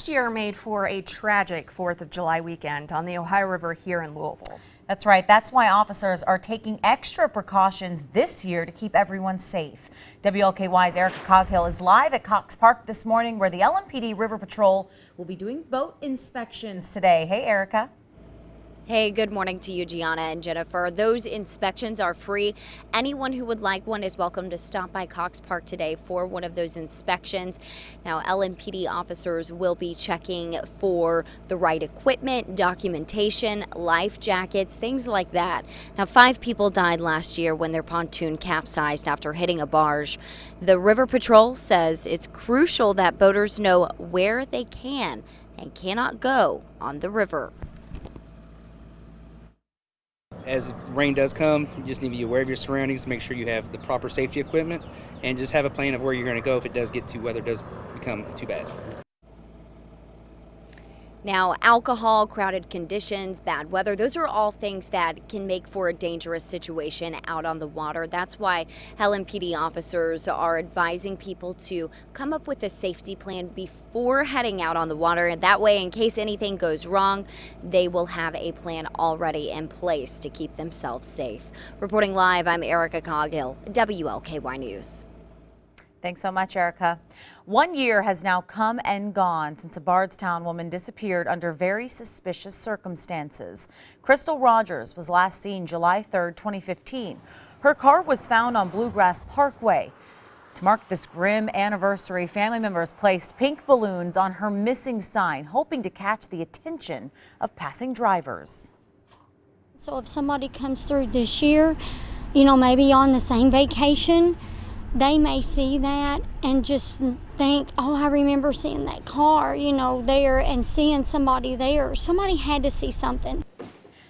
Last year made for a tragic 4th of July weekend on the Ohio River here in Louisville. That's right. That's why officers are taking extra precautions this year to keep everyone safe. WLKY's Erica Coghill is live at Cox Park this morning, where the LMPD River Patrol will be doing boat inspections today. Hey, Erica. Hey, good morning to you, Gianna and Jennifer. Those inspections are free. Anyone who would like one is welcome to stop by Cox Park today for one of those inspections. Now, LMPD officers will be checking for the right equipment, documentation, life jackets, things like that. Now, 5 people died last year when their pontoon capsized after hitting a barge. The River Patrol says it's crucial that boaters know where they can and cannot go on the river. As rain does come, you just need to be aware of your surroundings, make sure you have the proper safety equipment, and just have a plan of where you're going to go if it does get to weather does become too bad. Now, alcohol, crowded conditions, bad weather, those are all things that can make for a dangerous situation out on the water. That's why LMPD officers are advising people to come up with a safety plan before heading out on the water. And that way, in case anything goes wrong, they will have a plan already in place to keep themselves safe. Reporting live, I'm Erica Coghill, WLKY News. Thanks so much, Erica. 1 year has now come and gone since a Bardstown woman disappeared under very suspicious circumstances. Crystal Rogers was last seen July 3rd, 2015. Her car was found on Bluegrass Parkway. To mark this grim anniversary, family members placed pink balloons on her missing sign, hoping to catch the attention of passing drivers. So if somebody comes through this year, maybe on the same vacation, they may see that and just think, oh, I remember seeing that car, there and seeing somebody there. Somebody had to see something.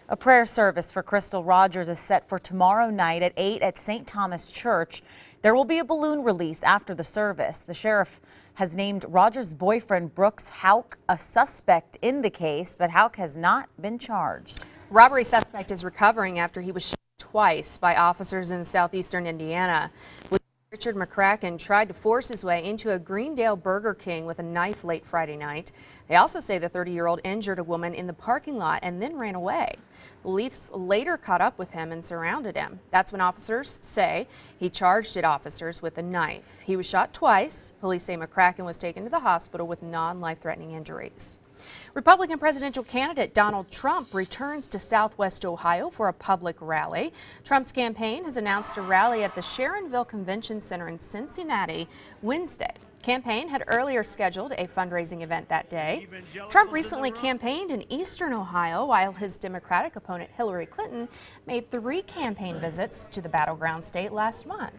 A prayer service for Crystal Rogers is set for tomorrow night at 8 at St. Thomas Church. There will be a balloon release after the service. The sheriff has named Rogers' boyfriend, Brooks Houck, a suspect in the case, but Houck has not been charged. Robbery suspect is recovering after he was shot twice by officers in southeastern Indiana. Richard McCracken tried to force his way into a Greendale Burger King with a knife late Friday night. They also say the 30-year-old injured a woman in the parking lot and then ran away. Police later caught up with him and surrounded him. That's when officers say he charged at officers with a knife. He was shot twice. Police say McCracken was taken to the hospital with non-life-threatening injuries. Republican presidential candidate Donald Trump returns to Southwest Ohio for a public rally. Trump's campaign has announced a rally at the Sharonville Convention Center in Cincinnati Wednesday. Campaign had earlier scheduled a fundraising event that day. Trump recently campaigned in eastern Ohio, while his Democratic opponent Hillary Clinton made 3 campaign visits to the battleground state last month.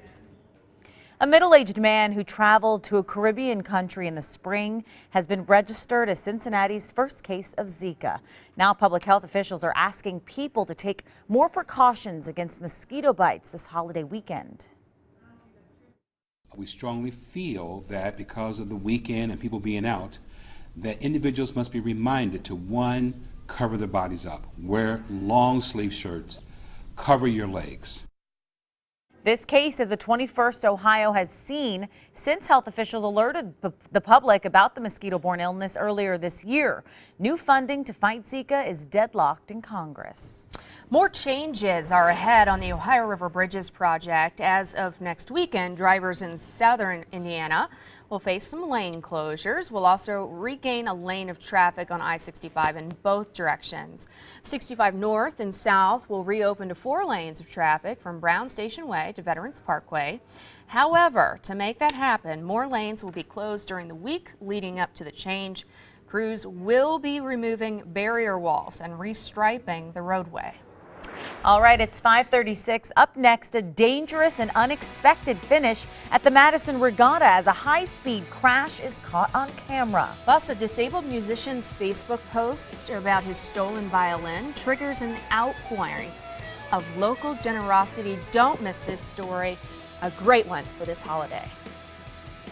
A middle-aged man who traveled to a Caribbean country in the spring has been registered as Cincinnati's first case of Zika. Now public health officials are asking people to take more precautions against mosquito bites this holiday weekend. We strongly feel that because of the weekend and people being out, that individuals must be reminded to, 1, cover their bodies up, wear long sleeve shirts, cover your legs. This case is the 21st Ohio has seen since health officials alerted the public about the mosquito-borne illness earlier this year. New funding to fight Zika is deadlocked in Congress. More changes are ahead on the Ohio River Bridges project. As of next weekend, drivers in southern Indiana will face some lane closures. We'll also regain a lane of traffic on I-65 in both directions. 65 north and south will reopen to 4 lanes of traffic from Brown Station Way to Veterans Parkway. However, to make that happen, more lanes will be closed during the week leading up to the change. Crews will be removing barrier walls and restriping the roadway. All right, it's 5:36. Up next, a dangerous and unexpected finish at the Madison Regatta as a high-speed crash is caught on camera. Plus, a disabled musician's Facebook post about his stolen violin triggers an outpouring of local generosity. Don't miss this story, a great one for this holiday.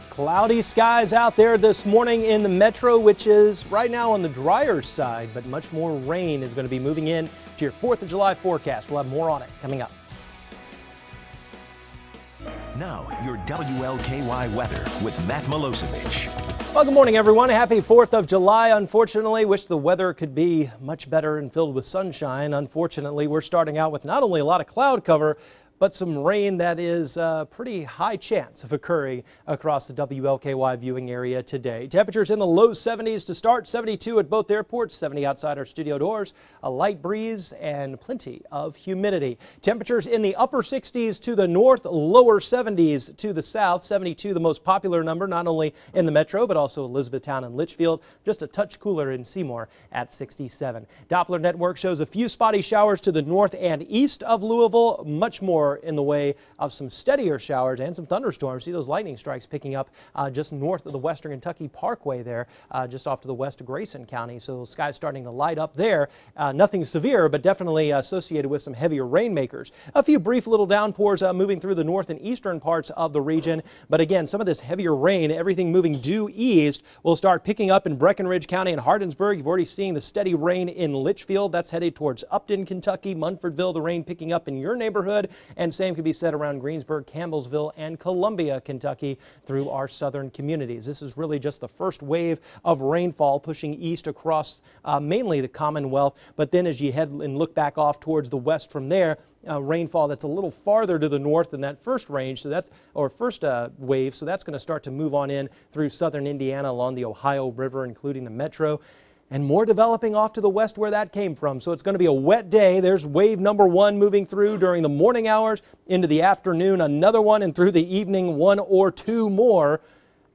Cloudy skies out there this morning in the metro, which is right now on the drier side, but much more rain is going to be moving in to your 4th of July forecast. We'll have more on it coming up. Now, your WLKY weather with Matt Milosevic. Well, good morning, everyone. Happy 4th of July. Unfortunately, wish the weather could be much better and filled with sunshine. Unfortunately, we're starting out with not only a lot of cloud cover, but some rain that is a pretty high chance of occurring across the WLKY viewing area today. Temperatures in the low 70s to start, 72 at both airports, 70 outside our studio doors, a light breeze and plenty of humidity. Temperatures in the upper 60s to the north, lower 70s to the south, 72 the most popular number, not only in the metro, but also Elizabethtown and Litchfield, just a touch cooler in Seymour at 67. Doppler network shows a few spotty showers to the north and east of Louisville, much more in the way of some steadier showers and some thunderstorms. See those lightning strikes picking up just north of the Western Kentucky Parkway there, just off to the west of Grayson County. So the sky's starting to light up there. Nothing severe, but definitely associated with some heavier rainmakers. A few brief little downpours moving through the north and eastern parts of the region. But again, some of this heavier rain, everything moving due east, will start picking up in Breckenridge County and Hardinsburg. You've already seen the steady rain in Litchfield. That's headed towards Upton, Kentucky, Munfordville. The rain picking up in your neighborhood, and same can be said around Greensburg, Campbellsville, and Columbia, Kentucky, through our southern communities. This is really just the first wave of rainfall pushing east across mainly the Commonwealth, but then as you head and look back off towards the west from there, rainfall that's a little farther to the north than that first range, so that's first wave, so that's going to start to move on in through southern Indiana along the Ohio River, including the metro. And more developing off to the west where that came from. So it's going to be a wet day. There's wave number 1 moving through during the morning hours into the afternoon, another one, and through the evening, 1 or 2 more.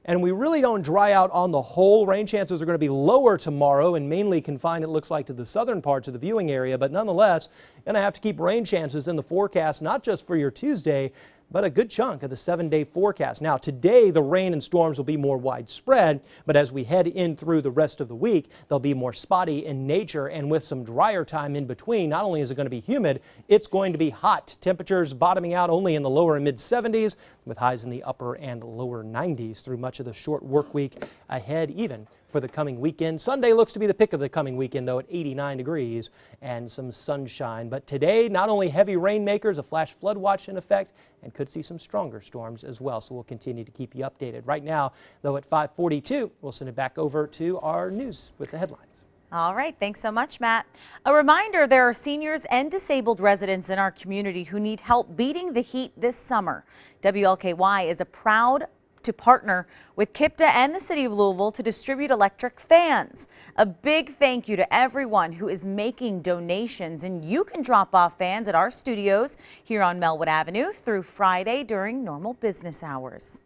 And we really don't dry out on the whole. Rain chances are going to be lower tomorrow and mainly confined, it looks like, to the southern parts of the viewing area. But nonetheless, going to have to keep rain chances in the forecast, not just for your Tuesday, but a good chunk of the 7-day forecast. Now, today, the rain and storms will be more widespread, but as we head in through the rest of the week, they'll be more spotty in nature and with some drier time in between. Not only is it going to be humid, it's going to be hot. Temperatures bottoming out only in the lower and mid 70s, with highs in the upper and lower 90s through much of the short work week ahead, even for the coming weekend. Sunday looks to be the pick of the coming weekend, though, at 89 degrees and some sunshine. But today, not only heavy rainmakers, a flash flood watch in effect, and could see some stronger storms as well. So we'll continue to keep you updated. Right now, though, at 5:42, we'll send it back over to our news with the headlines. All right, thanks so much, Matt. A reminder, there are seniors and disabled residents in our community who need help beating the heat this summer. WLKY is proud to partner with KIPTA and the City of Louisville to distribute electric fans. A big thank you to everyone who is making donations, and you can drop off fans at our studios here on Melwood Avenue through Friday during normal business hours.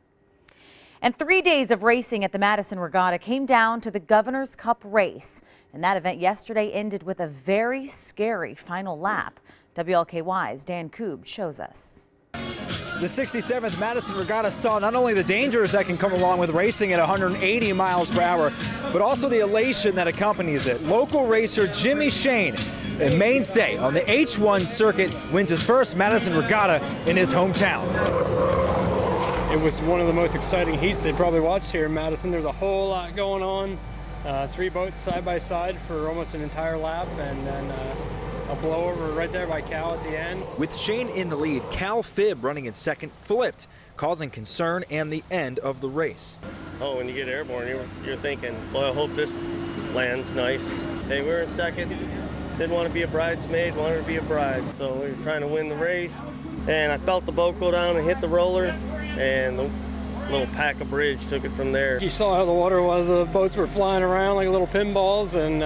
And 3 days of racing at the Madison Regatta came down to the Governor's Cup race, and that event yesterday ended with a very scary final lap. WLKY's Dan Koob shows us. The 67th Madison Regatta saw not only the dangers that can come along with racing at 180 miles per hour, but also the elation that accompanies it. Local racer Jimmy Shane, a mainstay on the H1 circuit, wins his first Madison Regatta in his hometown. It was one of the most exciting heats they probably watched here in Madison. There's a whole lot going on. 3 boats side by side for almost an entire lap, and then a blowover right there by Cal at the end. With Shane in the lead, Cal Phibb running in second flipped, causing concern and the end of the race. Oh, when you get airborne, you're thinking, well, I hope this lands nice. Hey, we're in second. Didn't want to be a bridesmaid, wanted to be a bride. So we were trying to win the race. And I felt the boat go down and hit the roller, and the little pack of bridge took it from there. You saw how the water was. The boats were flying around like little pinballs, and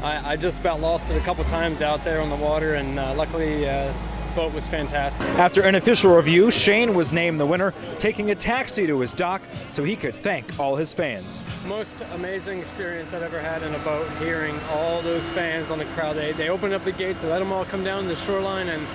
I just about lost it a couple times out there on the water, and luckily the boat was fantastic. After an official review, Shane was named the winner, taking a taxi to his dock so he could thank all his fans. Most amazing experience I've ever had in a boat, hearing all those fans on the crowd. They opened up the gates and let them all come down to the shoreline, and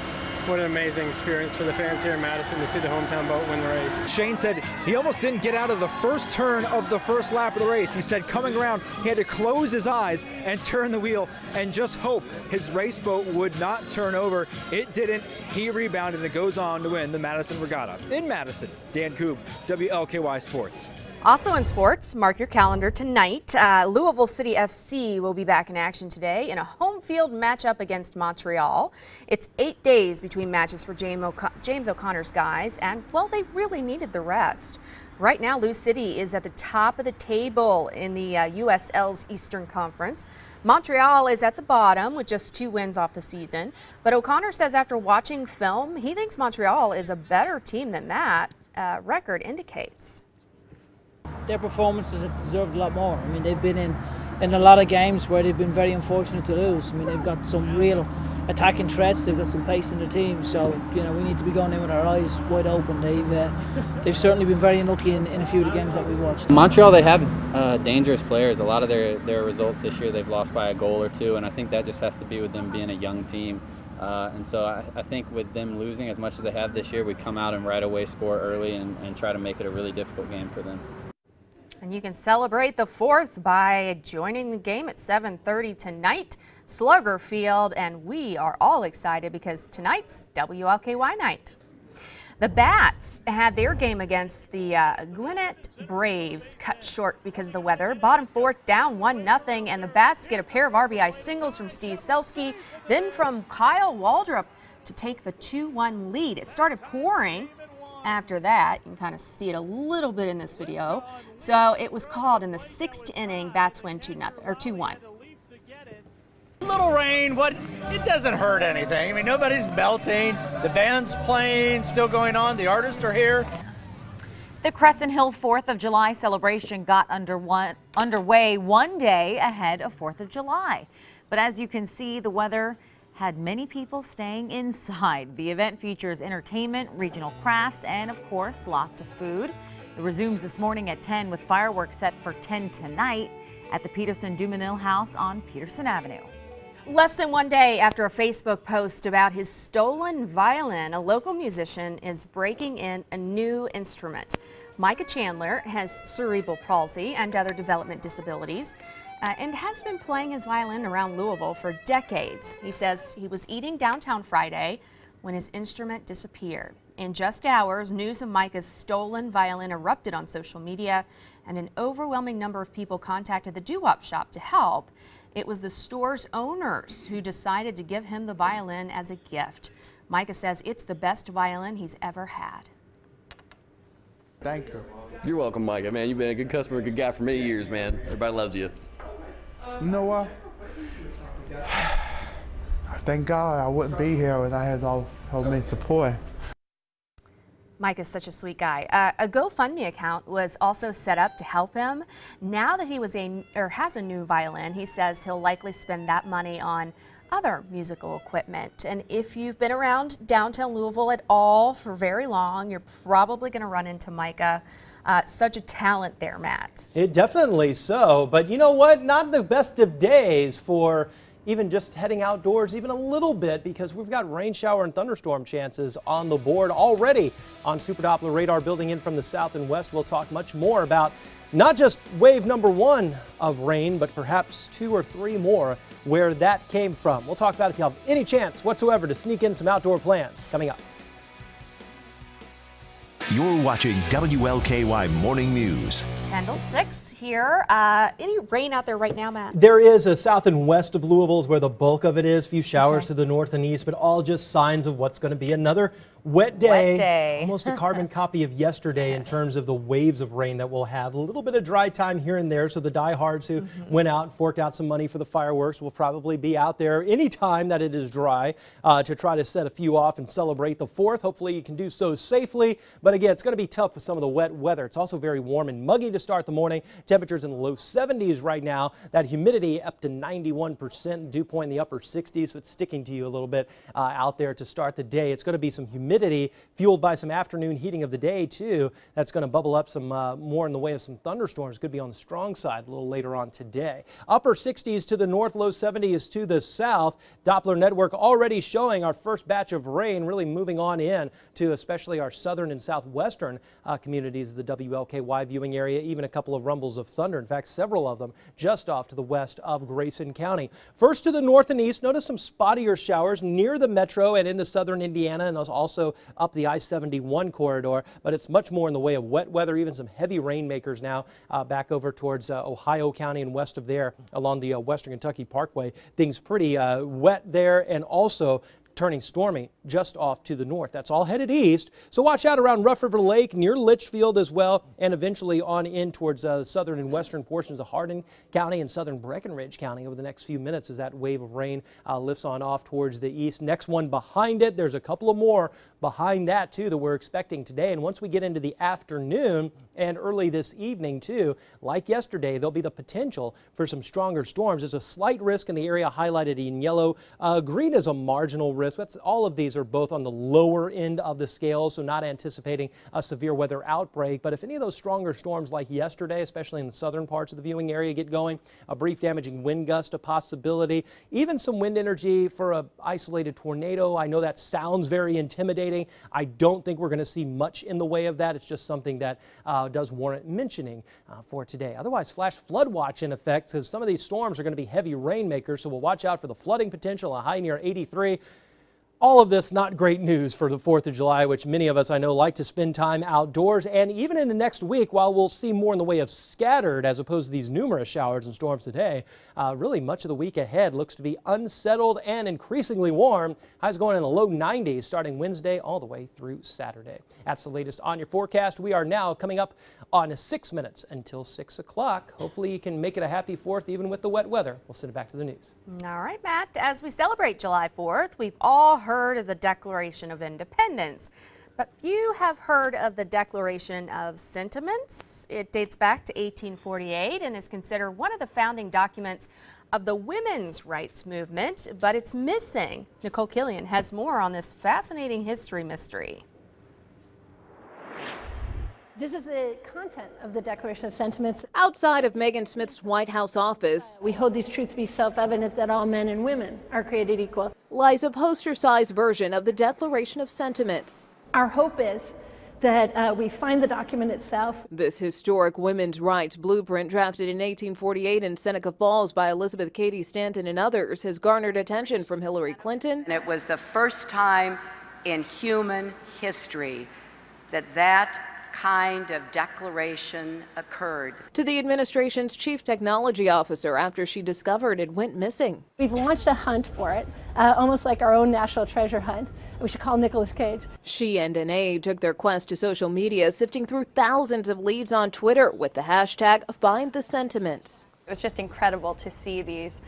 what an amazing experience for the fans here in Madison to see the hometown boat win the race. Shane said he almost didn't get out of the first turn of the first lap of the race. He said coming around, he had to close his eyes and turn the wheel and just hope his race boat would not turn over. It didn't. He rebounded and goes on to win the Madison Regatta. In Madison, Dan Koob, WLKY Sports. Also in sports, mark your calendar tonight. Louisville City FC will be back in action today in a home field matchup against Montreal. It's 8 days between matches for James O'Connor's guys, and, well, they really needed the rest. Right now, Lou City is at the top of the table in the USL's Eastern Conference. Montreal is at the bottom with just 2 wins off the season. But O'Connor says after watching film, he thinks Montreal is a better team than that record indicates. Their performances have deserved a lot more. I mean, they've been in a lot of games where they've been very unfortunate to lose. I mean, they've got some real attacking threats. They've got some pace in their team. So, we need to be going in with our eyes wide open. They've certainly been very unlucky in a few of the games that we've watched. Montreal, they have dangerous players. A lot of their results this year, they've lost by a goal or two, and I think that just has to be with them being a young team. And so I think with them losing as much as they have this year, we come out and right away score early and try to make it a really difficult game for them. And you can celebrate the 4th by joining the game at 7:30 tonight, Slugger Field, and we are all excited because tonight's WLKY night. The Bats had their game against the Gwinnett Braves cut short because of the weather. Bottom 4th, down 1-0, and the Bats get a pair of RBI singles from Steve Selski, then from Kyle Waldrop to take the 2-1 lead. It started pouring. After that, you can kind of see it a little bit in this video. So it was called in the 6th inning. Bats win 2-1. Little rain, it doesn't hurt anything. I mean, nobody's melting. The band's playing, still going on. The artists are here. The Crescent Hill 4th of July celebration got underway 1 day ahead of 4th of July. But as you can see, the weather had many people staying inside. The event features entertainment, regional crafts, and of course, lots of food. It resumes this morning at 10 with fireworks set for 10 tonight at the Peterson-Dumanil House on Peterson Avenue. Less than 1 day after a Facebook post about his stolen violin, a local musician is breaking in a new instrument. Micah Chandler has cerebral palsy and other development disabilities. And has been playing his violin around Louisville for decades. He says he was eating downtown Friday when his instrument disappeared. In just hours, news of Micah's stolen violin erupted on social media, and an overwhelming number of people contacted the doo-wop shop to help. It was the store's owners who decided to give him the violin as a gift. Micah says it's the best violin he's ever had. Thank you. You're welcome, Micah. Man, you've been a good customer, a good guy for many years, man. Everybody loves you. You know what? Thank God I wouldn't be here when I had all so many support. Mike is such a sweet guy. A GoFundMe account was also set up to help him. Now that he has a new violin, he says he'll likely spend that money on other musical equipment. And if you've been around downtown Louisville at all for very long, you're probably going to run into Micah. Such a talent there, Matt. It definitely so, but you know what? Not the best of days for even just heading outdoors even a little bit, because we've got rain, shower, and thunderstorm chances on the board already on Super Doppler radar building in from the south and west. We'll talk much more about not just wave number 1 of rain, but perhaps 2 or 3 more, where that came from. We'll talk about if you have any chance whatsoever to sneak in some outdoor plans coming up. You're watching WLKY Morning News. 10 till 6 here. Any rain out there right now, Matt? There is a south and west of Louisville is where the bulk of it is. Few showers to the north and east, but all just signs of what's going to be another wet day. Almost a carbon copy of yesterday in terms of the waves of rain that we'll have. A little bit of dry time here and there, so the diehards who went out and forked out some money for the fireworks will probably be out there anytime that it is dry to try to set a few off and celebrate the 4th. Hopefully you can do so safely, but again, it's going to be tough with some of the wet weather. It's also very warm and muggy to start the morning. Temperatures in the low 70s right now. That humidity up to 91%. Dew point in the upper 60s, so it's sticking to you a little bit out there to start the day. It's going to be some humidity fueled by some afternoon heating of the day too. That's going to bubble up some more in the way of some thunderstorms. Could be on the strong side a little later on today. Upper 60s to the north, low 70s to the south. Doppler network already showing our first batch of rain really moving on in to especially our southern and southwestern communities of the WLKY viewing area. Even a couple of rumbles of thunder. In fact, several of them just off to the west of Grayson County. First to the north and east, notice some spottier showers near the metro and into southern Indiana, and also also up the I-71 corridor, but it's much more in the way of wet weather, even some heavy rainmakers now back over towards Ohio County and west of there along the Western Kentucky Parkway. Things pretty wet there, and also turning stormy just off to the north. That's all headed east, so watch out around Rough River Lake, near Litchfield as well, and eventually on in towards the southern and western portions of Hardin County and southern Breckenridge County over the next few minutes as that wave of rain lifts on off towards the east. Next one behind it, there's a couple of more behind that too that we're expecting today, and once we get into the afternoon and early this evening too, like yesterday, there'll be the potential for some stronger storms. There's a slight risk in the area highlighted in yellow. Green is a marginal risk. All of these are both on the lower end of the scale, so not anticipating a severe weather outbreak. But if any of those stronger storms like yesterday, especially in the southern parts of the viewing area, get going, a brief damaging wind gust a possibility, even some wind energy for an isolated tornado. I know that sounds very intimidating. I don't think we're going to see much in the way of that. It's just something that does warrant mentioning for today. Otherwise, flash flood watch in effect, because some of these storms are going to be heavy rainmakers, so we'll watch out for the flooding potential, a high near 83. All of this not great news for the 4th of July, which many of us I know like to spend time outdoors. And even in the next week, while we'll see more in the way of scattered as opposed to these numerous showers and storms today, really much of the week ahead looks to be unsettled and increasingly warm. Highs going in the low 90s starting Wednesday all the way through Saturday. That's the latest on your forecast. We are now coming up on 6 minutes until 6 o'clock. Hopefully you can make it a happy 4th even with the wet weather. We'll send it back to the news. All right, Matt, as we celebrate July 4th, we've all heard of the Declaration of Independence, but few have heard of the Declaration of Sentiments. It dates back to 1848 and is considered one of the founding documents of the women's rights movement, but it's missing. Nicole Killian has more on this fascinating history mystery. This is the content of the Declaration of Sentiments. Outside of Megan Smith's White House office, We hold these truths to be self-evident that all men and women are created equal. lies a poster-sized version of the Declaration of Sentiments. Our hope is that we find the document itself. This historic women's rights blueprint, drafted in 1848 in Seneca Falls by Elizabeth Cady Stanton and others, has garnered attention from Hillary Clinton. It was the first time in human history that kind of declaration occurred. To the administration's chief technology officer after she discovered it went missing. We've launched a hunt for it, almost like our own national treasure hunt. We should call Nicolas Cage. She and an aide took their quest to social media, sifting through thousands of leads on Twitter with the hashtag #FindTheSentiments. It was just incredible to see these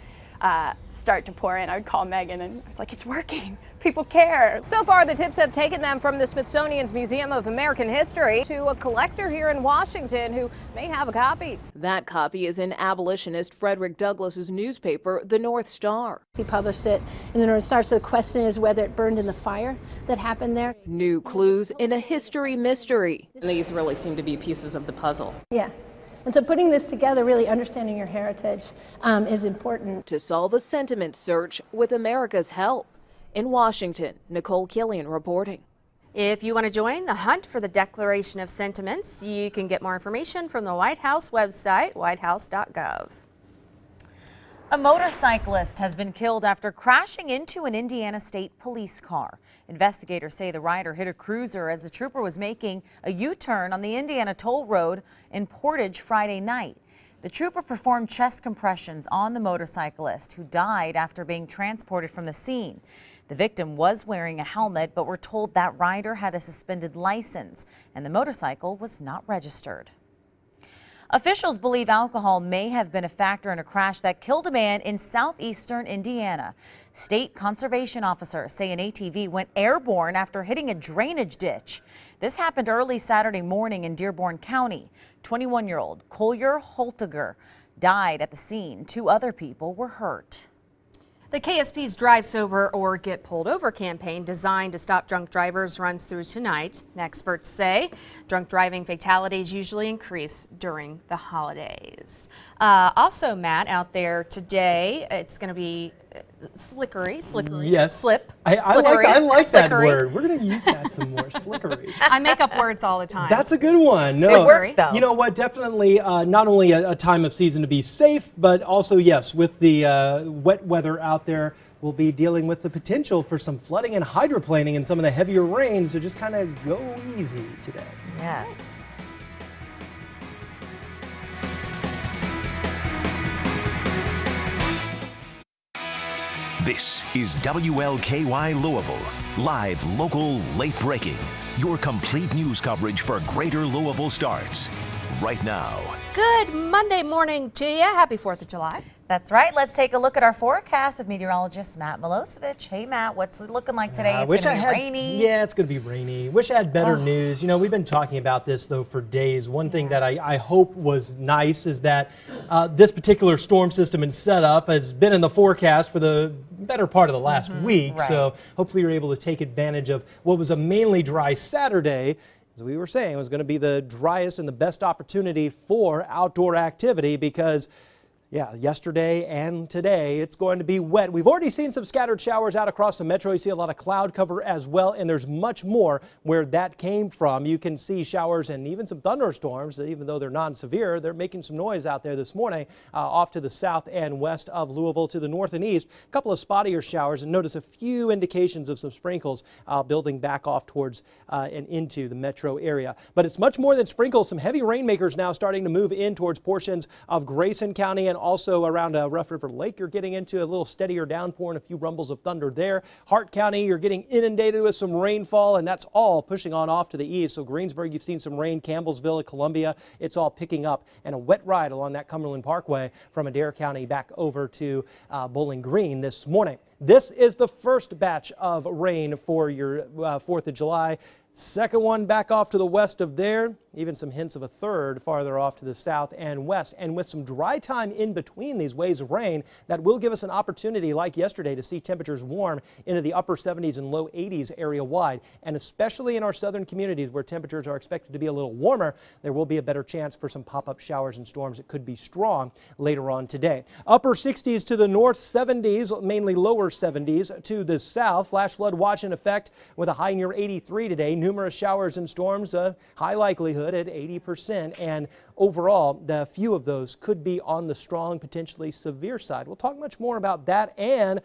start to pour in. I would call Megan and I was like, it's working. People care. So far, the tips have taken them from the Smithsonian's Museum of American History to a collector here in Washington who may have a copy. That copy is in abolitionist Frederick Douglass's newspaper, The North Star. He published it in the North Star, so the question is whether it burned in the fire that happened there. New clues in a history mystery. These really seem to be pieces of the puzzle. Yeah. And so putting this together, really understanding your heritage is important. To solve a sentiment search with America's help. In Washington, Nicole Killian reporting. If you want to join the hunt for the Declaration of Sentiments, you can get more information from the White House website, whitehouse.gov. A motorcyclist has been killed after crashing into an Indiana State Police car. Investigators say the rider hit a cruiser as the trooper was making a U-turn on the Indiana Toll Road in Portage Friday night. The trooper performed chest compressions on the motorcyclist, who died after being transported from the scene. The victim was wearing a helmet, but we're told that rider had a suspended license and the motorcycle was not registered. Officials believe alcohol may have been a factor in a crash that killed a man in southeastern Indiana. State conservation officers say an ATV went airborne after hitting a drainage ditch. This happened early Saturday morning in Dearborn County. 21-year-old Collier Holtiger died at the scene. 2 other people were hurt. The KSP's Drive Sober or Get Pulled Over campaign, designed to stop drunk drivers, runs through tonight. Experts say drunk driving fatalities usually increase during the holidays. Also, Matt, out there today, it's going to be slickery. Yes. Slip. I like that Slickery. word. We're going to use that some more. Slickery. I make up words all the time. That's a good one. No, Slippery. you know what? Definitely not only a time of season to be safe, but also, yes, with the wet weather out there, we'll be dealing with the potential for some flooding and hydroplaning in some of the heavier rain, so just kind of go easy today. Yes. This is WLKY Louisville. Live, local, late breaking. Your complete news coverage for Greater Louisville starts right now. Good Monday morning to you. Happy 4th of July. That's right. Let's take a look at our forecast with meteorologist Matt Milosevic. Hey, Matt, what's it looking like today? It's going to be rainy. Yeah, it's going to be rainy. Wish I had better news. You know, we've been talking about this, though, for days. One thing that I hope was nice is that this particular storm system and setup has been in the forecast for the better part of the last week. Right. So hopefully you're able to take advantage of what was a mainly dry Saturday. As we were saying, it was going to be the driest and the best opportunity for outdoor activity because yesterday and today it's going to be wet. We've already seen some scattered showers out across the metro. You see a lot of cloud cover as well, and there's much more where that came from. You can see showers and even some thunderstorms, even though they're non-severe. They're making some noise out there this morning off to the south and west of Louisville, to the north and east. A couple of spottier showers, and notice a few indications of some sprinkles building back off towards and into the metro area. But it's much more than sprinkles. Some heavy rainmakers now starting to move in towards portions of Grayson County and also around Rough River Lake. You're getting into a little steadier downpour and a few rumbles of thunder there. Hart County, you're getting inundated with some rainfall, and that's all pushing on off to the east. So Greensburg, you've seen some rain. Campbellsville, Columbia, it's all picking up, and a wet ride along that Cumberland Parkway from Adair County back over to Bowling Green this morning. This is the first batch of rain for your 4th of July. Second one back off to the west of there, even some hints of a third farther off to the south and west. And with some dry time in between these waves of rain, that will give us an opportunity like yesterday to see temperatures warm into the upper 70s and low 80s area wide. And especially in our southern communities where temperatures are expected to be a little warmer, there will be a better chance for some pop-up showers and storms that could be strong later on today. Upper 60s to the north, 70s, mainly lower 70s to the south. Flash flood watch in effect with a high near 83 today. Numerous showers and storms, high likelihood at 80%, and overall the few of those could be on the strong, potentially severe side. We'll talk much more about that and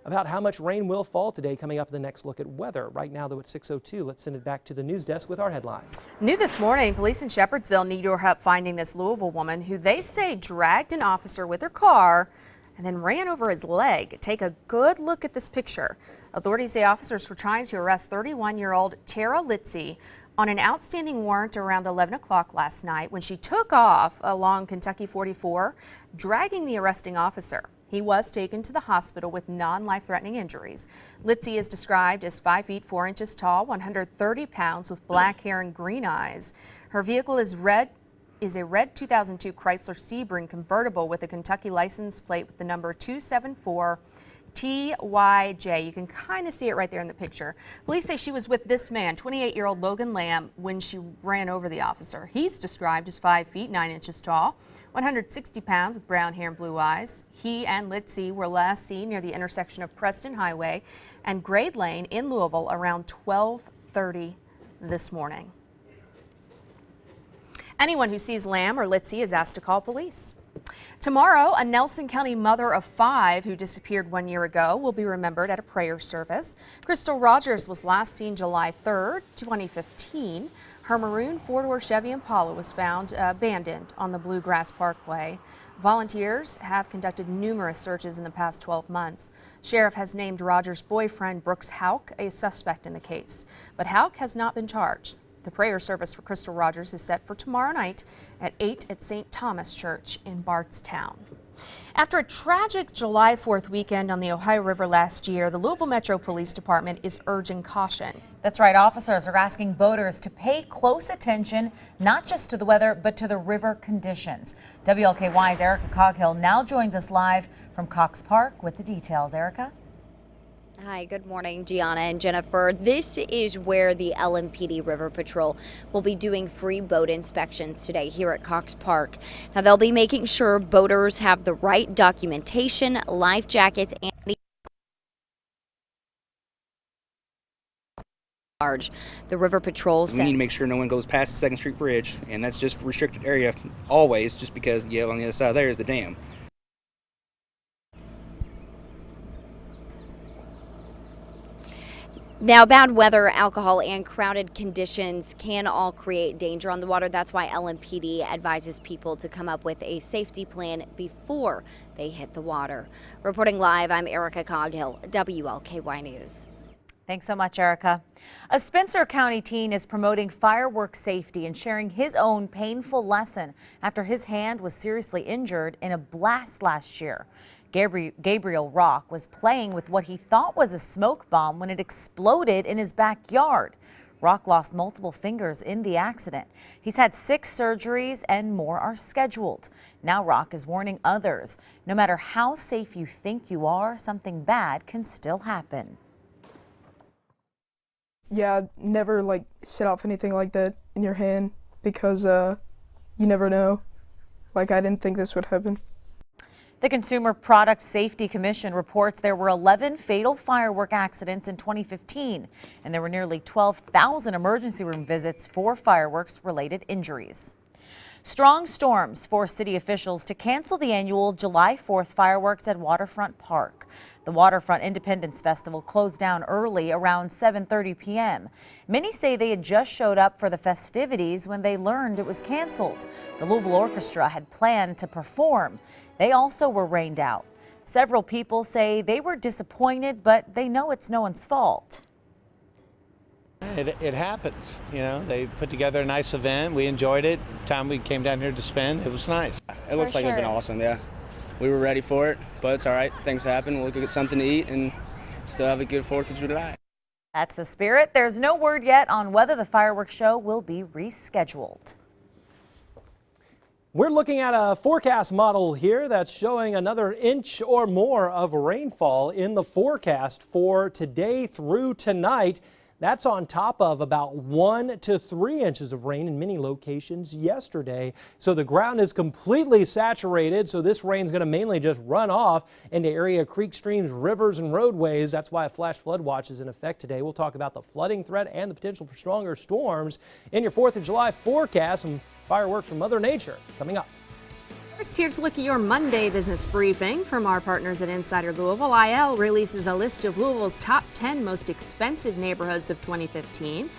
about how much rain will fall today coming up in the next look at weather. Right now, though, at 6:02, let's send it back to the news desk with our headlines. New this morning, police in Shepherdsville need your help finding this Louisville woman who they say dragged an officer with her car and then ran over his leg. Take a good look at this picture. Authorities say officers were trying to arrest 31-year-old Tara Litzy on an outstanding warrant around 11 o'clock last night when she took off along Kentucky 44, dragging the arresting officer. He was taken to the hospital with non-life-threatening injuries. Litzy is described as 5 feet 4 inches tall, 130 pounds, with black hair and green eyes. Her vehicle is a red 2002 Chrysler Sebring convertible with a Kentucky license plate with the number 274 TYJ. You can kind of see it right there in the picture. Police say she was with this man, 28-year-old Logan Lamb, when she ran over the officer. He's described as 5 feet 9 inches tall, 160 pounds, with brown hair and blue eyes. He and Litzy were last seen near the intersection of Preston Highway and Grade Lane in Louisville around 12:30 this morning. Anyone who sees Lamb or Litzy is asked to call police. Tomorrow, a Nelson County mother of 5 who disappeared 1 year ago will be remembered at a prayer service. Crystal Rogers was last seen July 3rd, 2015. Her maroon 4-door Chevy Impala was found abandoned on the Bluegrass Parkway. Volunteers have conducted numerous searches in the past 12 months. Sheriff has named Rogers' boyfriend, Brooks Houck, a suspect in the case, but Houck has not been charged. The prayer service for Crystal Rogers is set for tomorrow night at 8 at St. Thomas Church in Bardstown. After a tragic July 4th weekend on the Ohio River last year, the Louisville Metro Police Department is urging caution. That's right. Officers are asking boaters to pay close attention, not just to the weather, but to the river conditions. WLKY's Erica Coghill now joins us live from Cox Park with the details. Erica? Hi, good morning, Gianna and Jennifer. This is where the LMPD River Patrol will be doing free boat inspections today here at Cox Park. Now, they'll be making sure boaters have the right documentation, life jackets, and large. The River Patrol said we need to make sure no one goes past the 2nd Street Bridge, and that's just restricted area always, just because on the other side there is the dam. Now, bad weather, alcohol, and crowded conditions can all create danger on the water. That's why LMPD advises people to come up with a safety plan before they hit the water. Reporting live, I'm Erica Coghill, WLKY News. Thanks so much, Erica. A Spencer County teen is promoting fireworks safety and sharing his own painful lesson after his hand was seriously injured in a blast last year. Gabriel Rock was playing with what he thought was a smoke bomb when it exploded in his backyard. Rock lost multiple fingers in the accident. He's had 6 surgeries and more are scheduled. Now Rock is warning others, no matter how safe you think you are, something bad can still happen. Yeah, never set off anything like that in your hand because you never know. I didn't think this would happen. The Consumer Product Safety Commission reports there were 11 fatal firework accidents in 2015, and there were nearly 12,000 emergency room visits for fireworks-related injuries. Strong storms forced city officials to cancel the annual July 4th fireworks at Waterfront Park. The Waterfront Independence Festival closed down early around 7:30 p.m. Many say they had just showed up for the festivities when they learned it was canceled. The Louisville Orchestra had planned to perform. They also were rained out. Several people say they were disappointed, but they know it's no one's fault. It happens, they put together a nice event. We enjoyed it. The time we came down here to spend, it was nice. It looks like it's been awesome, yeah. We were ready for it, but it's all right. Things happen. We'll go get something to eat and still have a good 4th of July. That's the spirit. There's no word yet on whether the fireworks show will be rescheduled. We're looking at a forecast model here that's showing another inch or more of rainfall in the forecast for today through tonight. That's on top of about 1 to 3 inches of rain in many locations yesterday. So the ground is completely saturated. So this rain is going to mainly just run off into area creek, streams, rivers, and roadways. That's why a flash flood watch is in effect today. We'll talk about the flooding threat and the potential for stronger storms in your 4th of July forecast. Some fireworks from Mother Nature coming up. First, here's a look at your Monday business briefing from our partners at Insider Louisville. IL releases a list of Louisville's top 10 most expensive neighborhoods of 2015.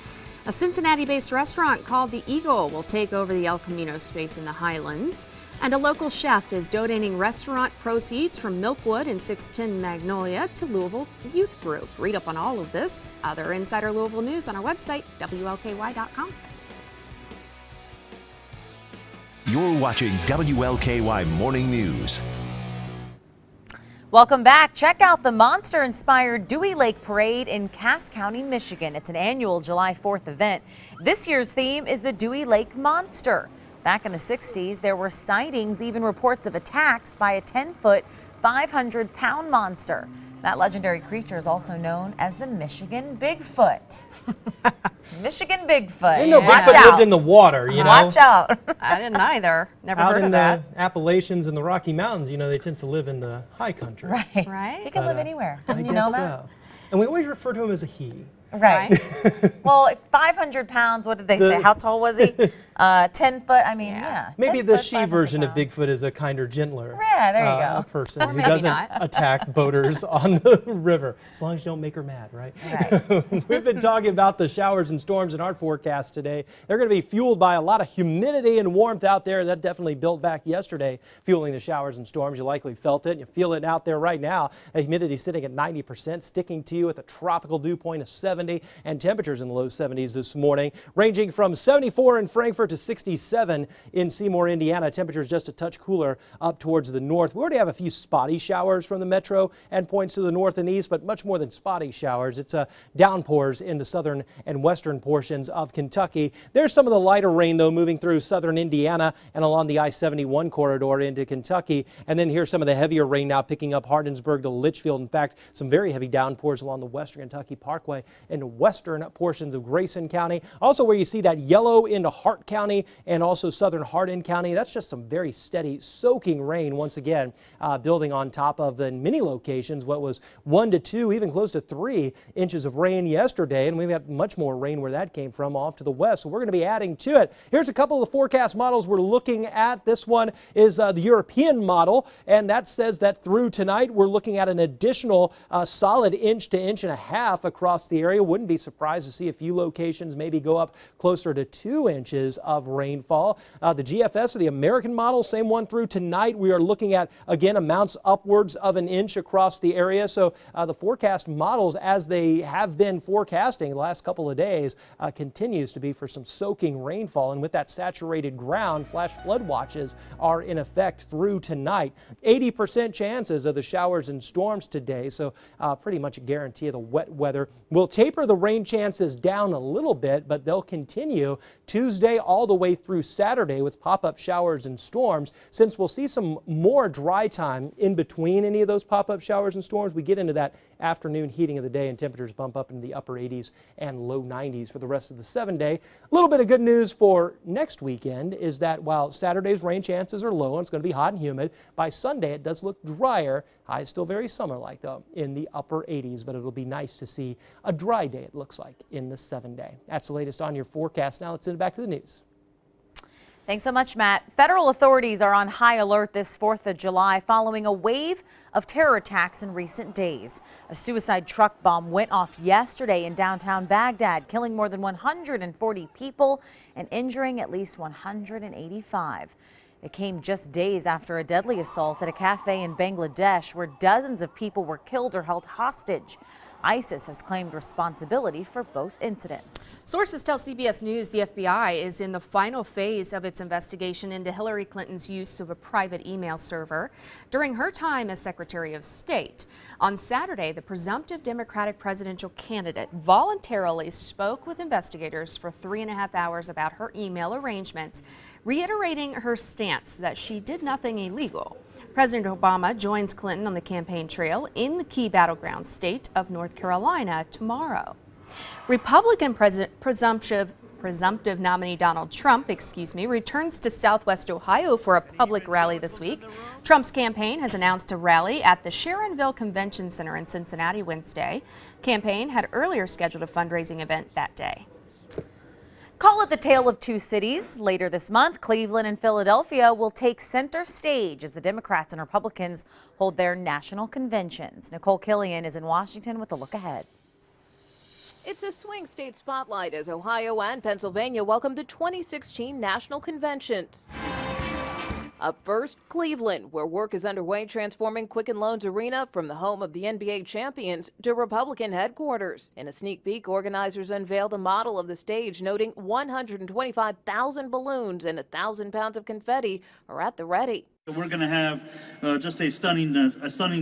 A Cincinnati-based restaurant called The Eagle will take over the El Camino space in the Highlands. And a local chef is donating restaurant proceeds from Milkwood and 610 Magnolia to Louisville Youth Group. Read up on all of this, other Insider Louisville news on our website, WLKY.com. You're watching WLKY Morning News. Welcome back. Check out the monster-inspired Dewey Lake Parade in Cass County, Michigan. It's an annual July 4th event. This year's theme is the Dewey Lake Monster. Back in the 60s, there were sightings, even reports of attacks by a 10-foot, 500-pound monster. That legendary creature is also known as the Michigan Bigfoot. Michigan Bigfoot. I didn't know Bigfoot lived in the water, Watch out. I didn't either. Never Out heard in of that. the Appalachians and the Rocky Mountains, they tend to live in the high country. Right. He can live anywhere. Didn't you know that? So. And we always refer to him as a he. Right. Well, 500 pounds, what did they say? How tall was he? 10 foot, yeah. Maybe the she version of Bigfoot is a kinder, gentler there you go. person Or who maybe doesn't not. attack boaters on the river, as long as you don't make her mad, right? We've been talking about the showers and storms in our forecast today. They're going to be fueled by a lot of humidity and warmth out there. That definitely built back yesterday, fueling the showers and storms. You likely felt it. You feel it out there right now. The humidity sitting at 90%, sticking to you at the tropical dew point of 70, and temperatures in the low 70s this morning, ranging from 74 in Frankfort to 67 in Seymour, Indiana. Temperatures just a touch cooler up towards the north. We already have a few spotty showers from the metro and points to the north and east, but much more than spotty showers. It's downpours in the southern and western portions of Kentucky. There's some of the lighter rain, though, moving through southern Indiana and along the I-71 corridor into Kentucky. And then here's some of the heavier rain now picking up Hardinsburg to Litchfield. In fact, some very heavy downpours along the western Kentucky Parkway and western portions of Grayson County. Also where you see that yellow into Hart County County and also southern Hardin County. That's just some very steady soaking rain once again, building on top of, in many locations, what was 1 to 2, even close to 3 inches of rain yesterday. And we've got much more rain where that came from off to the west. So we're going to be adding to it. Here's a couple of the forecast models we're looking at. This one is the European model, and that says that through tonight we're looking at an additional solid inch to inch and a half across the area. Wouldn't be surprised to see a few locations maybe go up closer to 2 inches of rainfall. The GFS, or the American model, same one through tonight. We are looking at, again, amounts upwards of an inch across the area. So the forecast models, as they have been forecasting the last couple of days, continues to be for some soaking rainfall. And with that saturated ground, flash flood watches are in effect through tonight. 80% chances of the showers and storms today, so pretty much a guarantee of the wet weather. We'll taper the rain chances down a little bit, but they'll continue Tuesday all the way through Saturday with pop-up showers and storms. Since we'll see some more dry time in between any of those pop-up showers and storms, we get into that afternoon heating of the day and temperatures bump up into the upper 80s and low 90s for the rest of the 7-day. A little bit of good news for next weekend is that while Saturday's rain chances are low and it's going to be hot and humid, by Sunday it does look drier. Highs still very summer-like though in the upper 80s, but it'll be nice to see a dry day, it looks like, in the 7-day. That's the latest on your forecast. Now let's send it back to the news. Thanks so much, Matt. Federal authorities are on high alert this 4th of July following a wave of terror attacks in recent days. A suicide truck bomb went off yesterday in downtown Baghdad, killing more than 140 people and injuring at least 185. It came just days after a deadly assault at a cafe in Bangladesh where dozens of people were killed or held hostage. ISIS has claimed responsibility for both incidents. Sources tell CBS News the FBI is in the final phase of its investigation into Hillary Clinton's use of a private email server during her time as Secretary of State. On Saturday, the presumptive Democratic presidential candidate voluntarily spoke with investigators for 3.5 hours about her email arrangements, reiterating her stance that she did nothing illegal. President Obama joins Clinton on the campaign trail in the key battleground state of North Carolina tomorrow. Republican presumptive nominee Donald Trump, returns to Southwest Ohio for a public rally this week. Trump's campaign has announced a rally at the Sharonville Convention Center in Cincinnati Wednesday. Campaign had earlier scheduled a fundraising event that day. Call it the tale of two cities. Later this month, Cleveland and Philadelphia will take center stage as the Democrats and Republicans hold their national conventions. Nicole Killian is in Washington with a look ahead. It's a swing state spotlight as Ohio and Pennsylvania welcome the 2016 national conventions. Up first, Cleveland, where work is underway transforming Quicken Loans Arena from the home of the NBA champions to Republican headquarters. In a sneak peek, organizers unveiled a model of the stage, noting 125,000 balloons and 1,000 pounds of confetti are at the ready. We're going to have just a stunning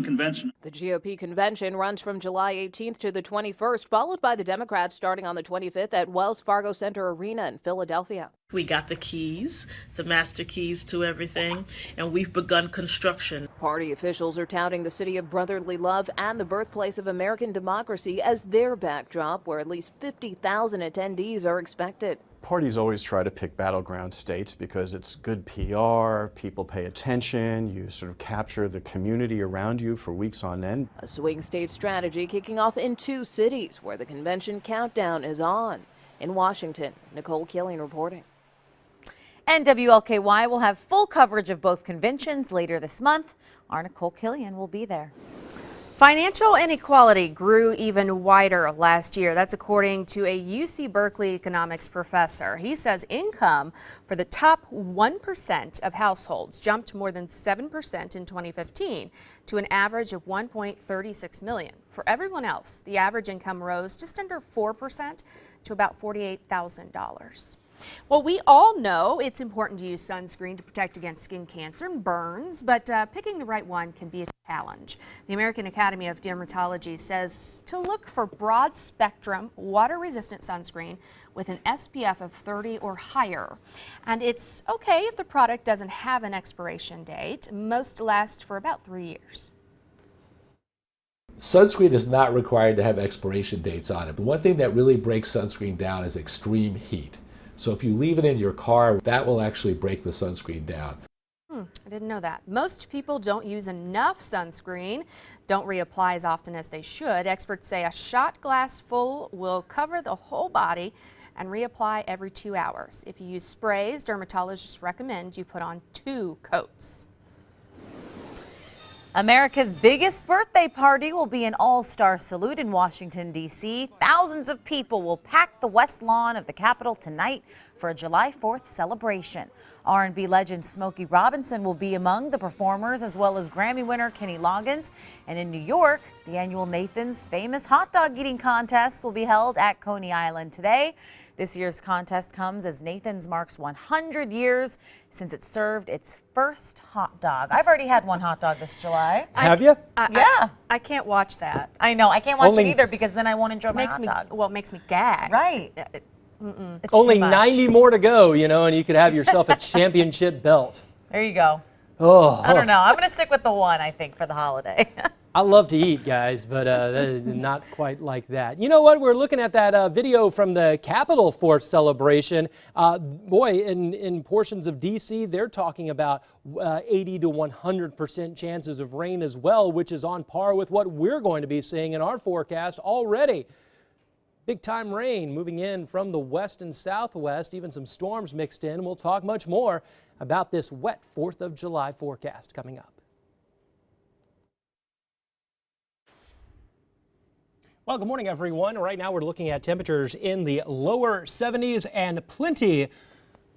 convention. The GOP convention runs from July 18th to the 21st, followed by the Democrats starting on the 25th at Wells Fargo Center Arena in Philadelphia. We got the keys, the master keys to everything, and we've begun construction. Party officials are touting the city of brotherly love and the birthplace of American democracy as their backdrop, where at least 50,000 attendees are expected. Parties always try to pick battleground states because it's good PR, people pay attention, you sort of capture the community around you for weeks on end. A swing state strategy kicking off in 2 cities where the convention countdown is on. In Washington, Nicole Killian reporting. And WLKY will have full coverage of both conventions later this month. Our Nicole Killian will be there. Financial inequality grew even wider last year. That's according to a UC Berkeley economics professor. He says income for the top 1% of households jumped more than 7% in 2015 to an average of $1.36 million. For everyone else, the average income rose just under 4% to about $48,000. Well, we all know it's important to use sunscreen to protect against skin cancer and burns, but picking the right one can be a challenge. The American Academy of Dermatology says to look for broad spectrum water-resistant sunscreen with an SPF of 30 or higher. And it's okay if the product doesn't have an expiration date. Most last for about 3 years. Sunscreen is not required to have expiration dates on it, but one thing that really breaks sunscreen down is extreme heat. So if you leave it in your car, that will actually break the sunscreen down. I didn't know that. Most people don't use enough sunscreen, don't reapply as often as they should. Experts say a shot glass full will cover the whole body and reapply every 2 hours. If you use sprays, dermatologists recommend you put on 2 coats. America's biggest birthday party will be an all-star salute in Washington, D.C. Thousands of people will pack the West Lawn of the Capitol tonight for a July 4th celebration. R&B legend Smokey Robinson will be among the performers, as well as Grammy winner Kenny Loggins. And in New York, the annual Nathan's Famous Hot Dog Eating Contest will be held at Coney Island today. This year's contest comes as Nathan's marks 100 years since it served its first hot dog. I've already had one hot dog this July. Have you? Yeah. I can't watch that. I know. I can't watch it either because then I won't enjoy my hot dogs. Well, it makes me gag. Right. It's Only too much. 90 more to go, you know, and you could have yourself a championship belt. There you go. Oh, I don't know. I'm going to stick with the one, I think, for the holiday. I love to eat, guys, but not quite like that. You know what? We're looking at that video from the Capitol 4th celebration. Boy, in portions of D.C., they're talking about 80 to 100% chances of rain as well, which is on par with what we're going to be seeing in our forecast already. Big time rain moving in from the west and southwest, even some storms mixed in. We'll talk much more about this wet 4th of July forecast coming up. Well, good morning, everyone. Right now we're looking at temperatures in the lower 70s and plenty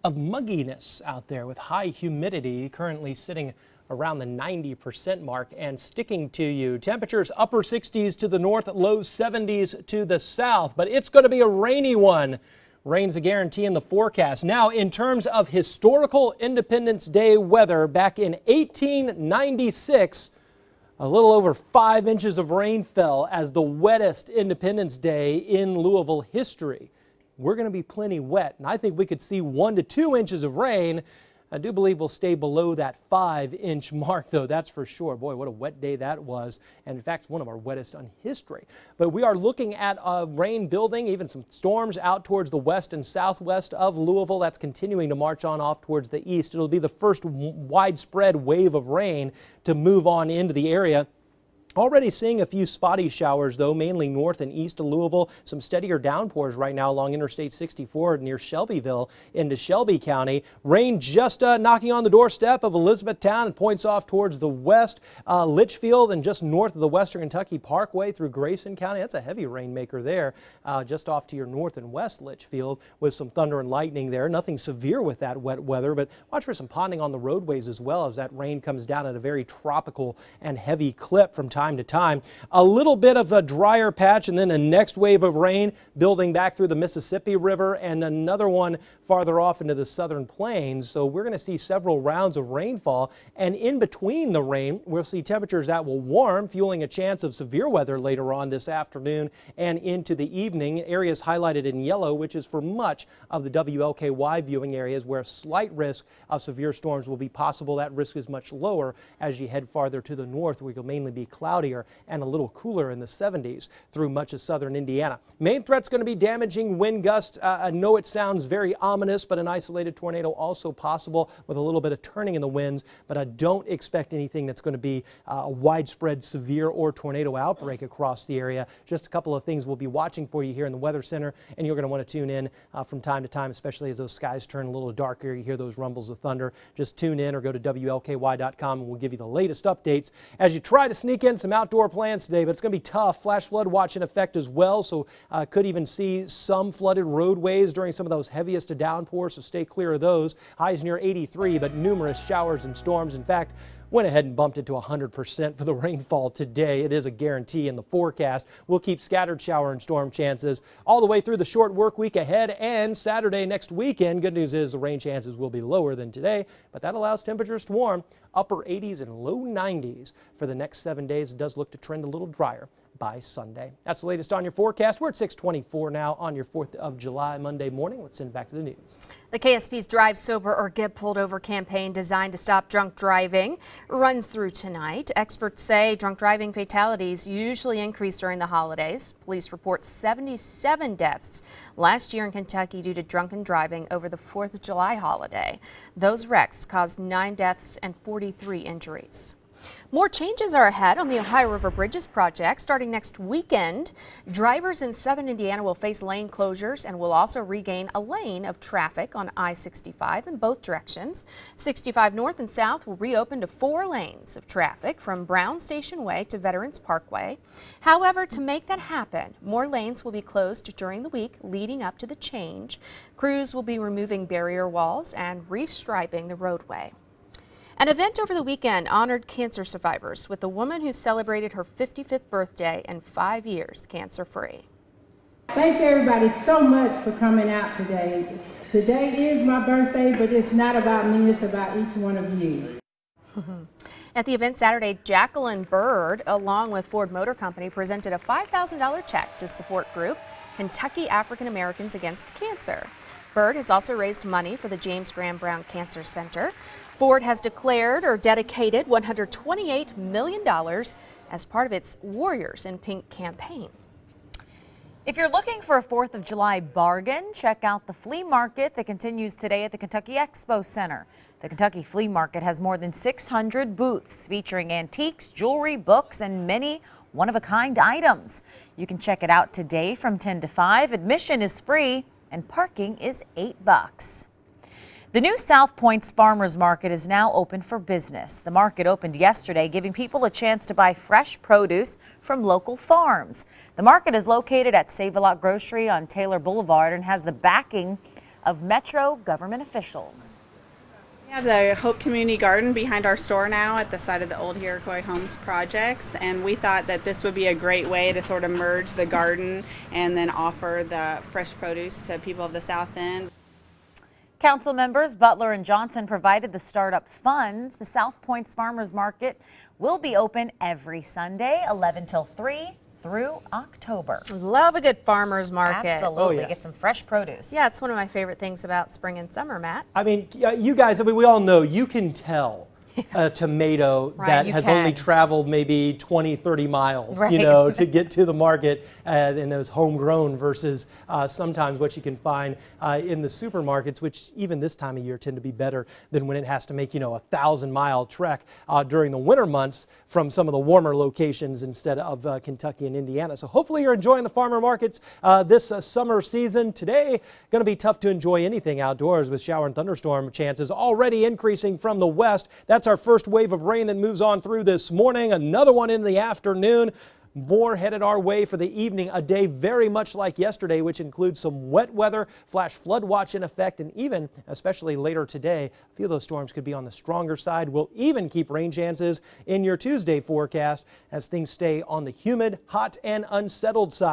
of mugginess out there with high humidity currently sitting around the 90% mark and sticking to you. Temperatures upper 60s to the north, low 70s to the south, but it's going to be a rainy one. Rain's a guarantee in the forecast. Now, in terms of historical Independence Day weather, back in 1896, a little over 5 inches of rain fell as the wettest Independence Day in Louisville history. We're going to be plenty wet, and I think we could see 1 to 2 inches of rain. I do believe we'll stay below that 5-inch mark, though, that's for sure. Boy, what a wet day that was, and in fact, one of our wettest in history. But we are looking at rain building, even some storms out towards the west and southwest of Louisville. That's continuing to march on off towards the east. It'll be the first widespread wave of rain to move on into the area. Already seeing a few spotty showers, though, mainly north and east of Louisville. Some steadier downpours right now along Interstate 64 near Shelbyville into Shelby County. Rain just knocking on the doorstep of Elizabethtown and points off towards the west. Litchfield and just north of the Western Kentucky Parkway through Grayson County. That's a heavy rainmaker there, just off to your north and west Litchfield with some thunder and lightning there. Nothing severe with that wet weather, but watch for some ponding on the roadways as well as that rain comes down at a very tropical and heavy clip from time to time. A little bit of a drier patch and then a next wave of rain building back through the Mississippi River and another one farther off into the southern plains. So we're going to see several rounds of rainfall, and in between the rain we'll see temperatures that will warm, fueling a chance of severe weather later on this afternoon and into the evening. Areas highlighted in yellow, which is for much of the WLKY viewing areas where a slight risk of severe storms will be possible. That risk is much lower as you head farther to the north, where you'll mainly be cloudier and a little cooler in the 70s through much of southern Indiana. Main threat's going to be damaging wind gusts. I know it sounds very ominous, but an isolated tornado also possible with a little bit of turning in the winds, but I don't expect anything that's going to be a widespread severe or tornado outbreak across the area. Just a couple of things we'll be watching for you here in the Weather Center, and you're going to want to tune in from time to time, especially as those skies turn a little darker. You hear those rumbles of thunder. Just tune in or go to WLKY.com and we'll give you the latest updates as you try to sneak in some outdoor plans today, but it's going to be tough. Flash flood watch in effect as well, so could even see some flooded roadways during some of those heaviest of downpours, so stay clear of those. Highs near 83, but numerous showers and storms. In fact, went ahead and bumped it to 100% for the rainfall today. It is a guarantee in the forecast. We'll keep scattered shower and storm chances all the way through the short work week ahead and Saturday next weekend. Good news is the rain chances will be lower than today, but that allows temperatures to warm upper 80s and low 90s for the next 7 days. It does look to trend a little drier by Sunday. That's the latest on your forecast. We're at 6:24 now on your 4th of July Monday morning. Let's send it back to the news. The KSP's Drive Sober or Get Pulled Over campaign designed to stop drunk driving runs through tonight. Experts say drunk driving fatalities usually increase during the holidays. Police report 77 deaths last year in Kentucky due to drunken driving over the 4th of July holiday. Those wrecks caused 9 deaths and 43 injuries. More changes are ahead on the Ohio River Bridges project. Starting next weekend, drivers in southern Indiana will face lane closures and will also regain a lane of traffic on I-65 in both directions. 65 north and south will reopen to 4 lanes of traffic from Brown Station Way to Veterans Parkway. However, to make that happen, more lanes will be closed during the week leading up to the change. Crews will be removing barrier walls and restriping the roadway. An event over the weekend honored cancer survivors with a woman who celebrated her 55th birthday and 5 years cancer-free. Thank everybody so much for coming out today. Today is my birthday, but it's not about me, it's about each one of you. At the event Saturday, Jacqueline Bird, along with Ford Motor Company, presented a $5,000 check to support group Kentucky African Americans Against Cancer. Bird has also raised money for the James Graham Brown Cancer Center. Ford has declared or dedicated $128 million as part of its Warriors in Pink campaign. If you're looking for a 4th of July bargain, check out the flea market that continues today at the Kentucky Expo Center. The Kentucky Flea Market has more than 600 booths featuring antiques, jewelry, books, and many one-of-a-kind items. You can check it out today from 10 to 5. Admission is free and parking is $8. The new South Points Farmers Market is now open for business. The market opened yesterday, giving people a chance to buy fresh produce from local farms. The market is located at Save-A-Lot Grocery on Taylor Boulevard and has the backing of Metro government officials. We have the Hope Community Garden behind our store now at the side of the old Iroquois Homes projects, and we thought that this would be a great way to sort of merge the garden and then offer the fresh produce to people of the South End. Council members Butler and Johnson provided the startup funds. The South Points Farmers Market will be open every Sunday, 11 till 3 through October. Love a good farmer's market. Absolutely. Oh, yeah. Get some fresh produce. Yeah, it's one of my favorite things about spring and summer, Matt. I mean, you guys, we all know you can tell a tomato that has only traveled maybe 20, 30 miles, you know, to get to the market and those homegrown versus sometimes what you can find in the supermarkets, which even this time of year tend to be better than when it has to make, you know, a 1,000-mile trek during the winter months from some of the warmer locations instead of Kentucky and Indiana. So hopefully you're enjoying the farmer markets this summer season. Today, going to be tough to enjoy anything outdoors with shower and thunderstorm chances already increasing from the west. That's our first wave of rain that moves on through this morning. Another one in the afternoon. More headed our way for the evening. A day very much like yesterday, which includes some wet weather, flash flood watch in effect, and even, especially later today, a few of those storms could be on the stronger side. We'll even keep rain chances in your Tuesday forecast as things stay on the humid, hot, and unsettled side.